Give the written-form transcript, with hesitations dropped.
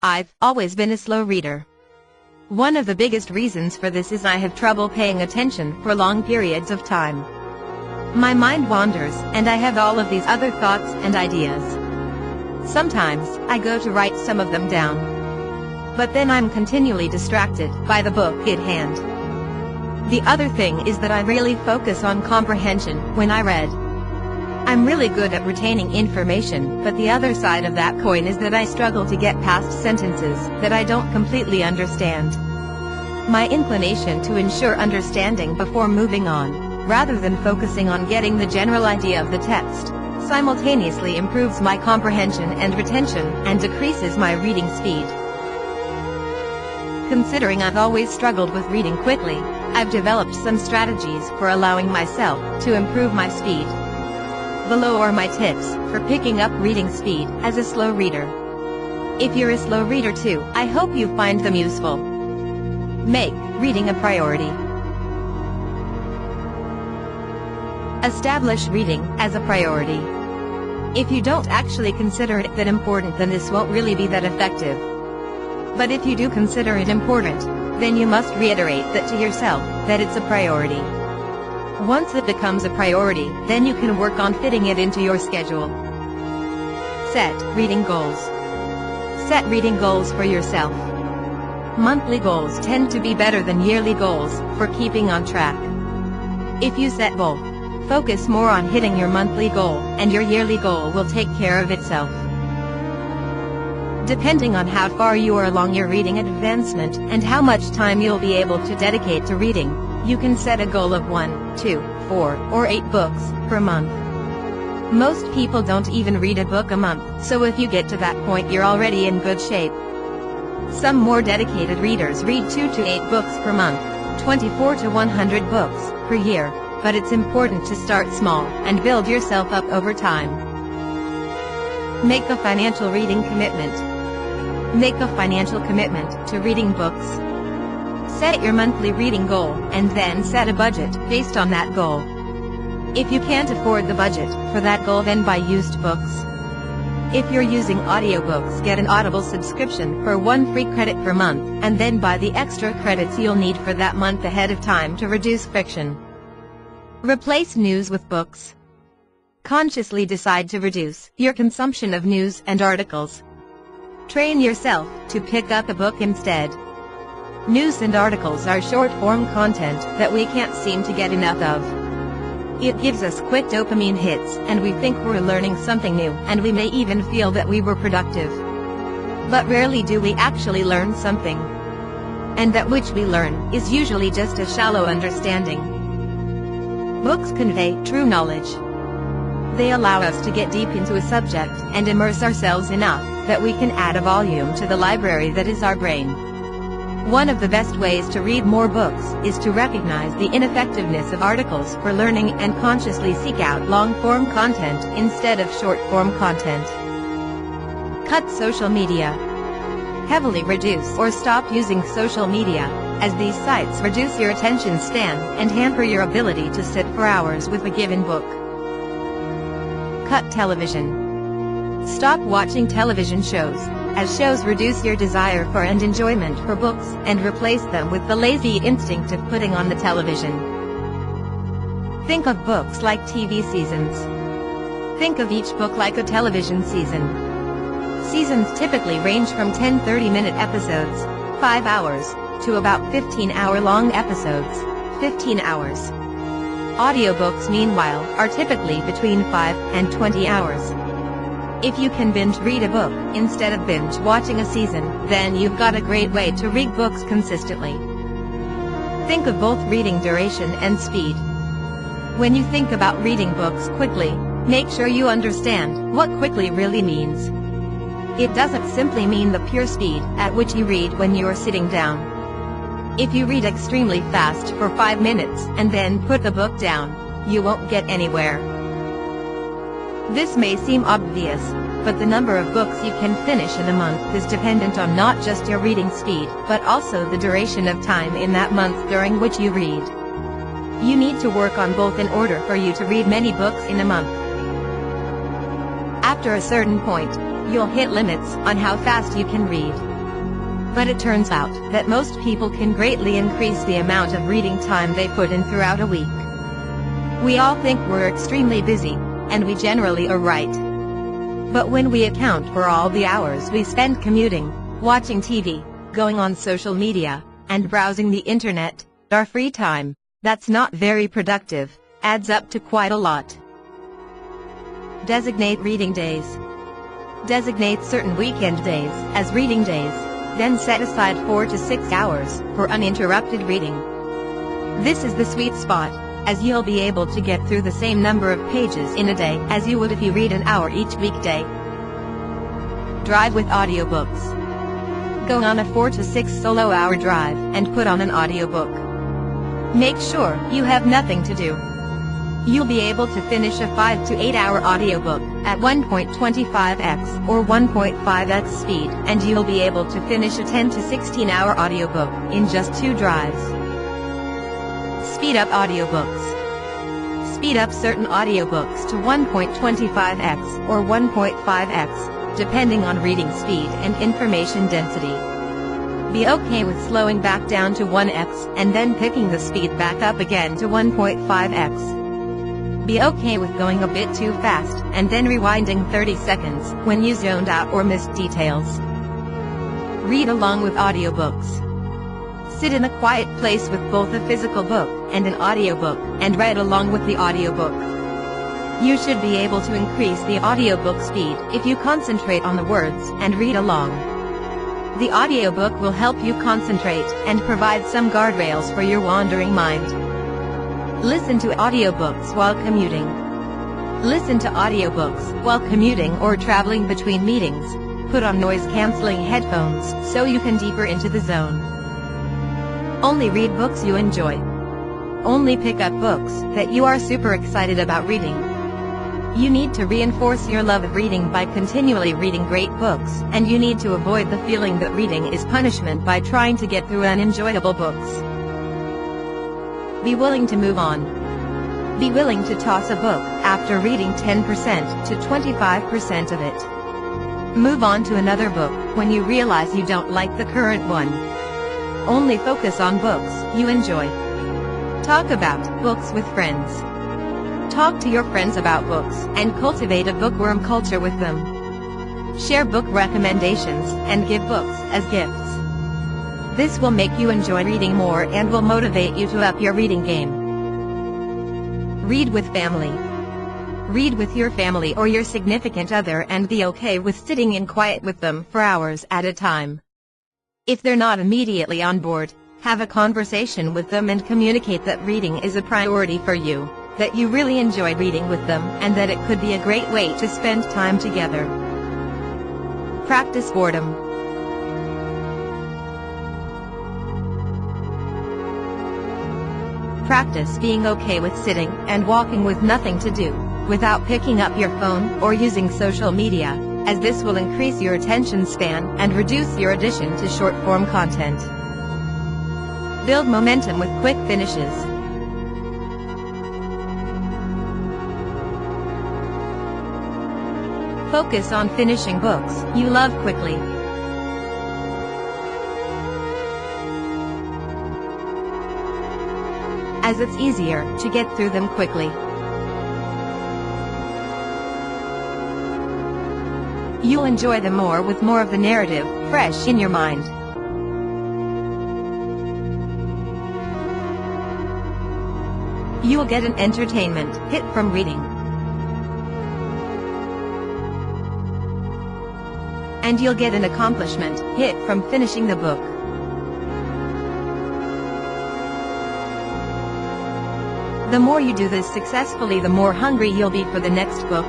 I've always been a slow reader. One of the biggest reasons for this is I have trouble paying attention for long periods of time. My mind wanders, and I have all of these other thoughts and ideas. Sometimes, I go to write some of them down. But then I'm continually distracted by the book at hand. The other thing is that I really focus on comprehension when I read. I'm really good at retaining information, but the other side of that coin is that I struggle to get past sentences that I don't completely understand. My inclination to ensure understanding before moving on, rather than focusing on getting the general idea of the text, simultaneously improves my comprehension and retention, and decreases my reading speed. Considering I've always struggled with reading quickly, I've developed some strategies for allowing myself to improve my speed. Below are my tips for picking up reading speed as a slow reader. If you're a slow reader too, I hope you find them useful. Make reading a priority. Establish reading as a priority. If you don't actually consider it that important, then this won't really be that effective. But if you do consider it important, then you must reiterate that to yourself, that it's a priority. Once it becomes a priority, then you can work on fitting it into your schedule. Set reading goals. Set reading goals for yourself. Monthly goals tend to be better than yearly goals for keeping on track. If you set both, focus more on hitting your monthly goal, and your yearly goal will take care of itself. Depending on how far you are along your reading advancement and how much time you'll be able to dedicate to reading, you can set a goal of 1, 2, 4, or 8 books per month. Most people don't even read a book a month, so if you get to that point, you're already in good shape. Some more dedicated readers read 2 to 8 books per month, 24 to 100 books per year, but it's important to start small and build yourself up over time. Make a financial reading commitment. Make a financial commitment to reading books. Set your monthly reading goal, and then set a budget based on that goal. If you can't afford the budget for that goal, then buy used books. If you're using audiobooks, get an Audible subscription for 1 free credit per month, and then buy the extra credits you'll need for that month ahead of time to reduce friction. Replace news with books. Consciously decide to reduce your consumption of news and articles. Train yourself to pick up a book instead. News and articles are short-form content that we can't seem to get enough of. It gives us quick dopamine hits, and we think we're learning something new, and we may even feel that we were productive. But rarely do we actually learn something. And that which we learn is usually just a shallow understanding. Books convey true knowledge. They allow us to get deep into a subject and immerse ourselves enough that we can add a volume to the library that is our brain. One of the best ways to read more books is to recognize the ineffectiveness of articles for learning and consciously seek out long-form content instead of short-form content. Cut social media. Heavily reduce or stop using social media, as these sites reduce your attention span and hamper your ability to sit for hours with a given book. Cut television. Stop watching television shows, as shows reduce your desire for and enjoyment for books, and replace them with the lazy instinct of putting on the television. Think of books like TV seasons. Think of each book like a television season. Seasons typically range from 10 30-minute episodes, 5 hours, to about 15-hour-long episodes, 15 hours. Audiobooks, meanwhile, are typically between 5 and 20 hours. If you can binge read a book instead of binge watching a season, then you've got a great way to read books consistently. Think of both reading duration and speed. When you think about reading books quickly, make sure you understand what quickly really means. It doesn't simply mean the pure speed at which you read when you are sitting down. If you read extremely fast for 5 minutes and then put the book down, you won't get anywhere. This may seem obvious, but the number of books you can finish in a month is dependent on not just your reading speed, but also the duration of time in that month during which you read. You need to work on both in order for you to read many books in a month. After a certain point, you'll hit limits on how fast you can read. But it turns out that most people can greatly increase the amount of reading time they put in throughout a week. We all think we're extremely busy, and we generally are right. But when we account for all the hours we spend commuting, watching TV, going on social media, and browsing the internet, our free time, that's not very productive, adds up to quite a lot. Designate reading days. Designate certain weekend days as reading days, then set aside 4 to 6 hours for uninterrupted reading. This is the sweet spot, as you'll be able to get through the same number of pages in a day as you would if you read an hour each weekday. Drive with audiobooks. Go on a 4 to 6 solo-hour drive and put on an audiobook. Make sure you have nothing to do. You'll be able to finish a 5 to 8 hour audiobook at 1.25x or 1.5x speed, and you'll be able to finish a 10 to 16 hour audiobook in just 2 drives. Speed up audiobooks. Speed up certain audiobooks to 1.25x or 1.5x, depending on reading speed and information density. Be okay with slowing back down to 1x and then picking the speed back up again to 1.5x. Be okay with going a bit too fast and then rewinding 30 seconds when you zoned out or missed details. Read along with audiobooks. Sit in a quiet place with both a physical book and an audiobook and read along with the audiobook. You should be able to increase the audiobook speed if you concentrate on the words and read along. The audiobook will help you concentrate and provide some guardrails for your wandering mind. Listen to audiobooks while commuting. Listen to audiobooks while commuting or traveling between meetings. Put on noise-canceling headphones so you can deeper into the zone. Only read books you enjoy. Only pick up books that you are super excited about reading. You need to reinforce your love of reading by continually reading great books, and you need to avoid the feeling that reading is punishment by trying to get through unenjoyable books. Be willing to move on. Be willing to toss a book after reading 10% to 25% of it. Move on to another book when you realize you don't like the current one. Only focus on books you enjoy. Talk about books with friends. Talk to your friends about books and cultivate a bookworm culture with them. Share book recommendations and give books as gifts. This will make you enjoy reading more and will motivate you to up your reading game. Read with family. Read with your family or your significant other and be okay with sitting in quiet with them for hours at a time. If they're not immediately on board, have a conversation with them and communicate that reading is a priority for you, that you really enjoy reading with them, and that it could be a great way to spend time together. Practice boredom. Practice being okay with sitting and walking with nothing to do, without picking up your phone or using social media, as this will increase your attention span and reduce your addiction to short-form content. Build momentum with quick finishes. Focus on finishing books you love quickly. As it's easier to get through them quickly. You'll enjoy them more with more of the narrative fresh in your mind. You'll get an entertainment hit from reading. And you'll get an accomplishment hit from finishing the book. The more you do this successfully, the more hungry you'll be for the next book.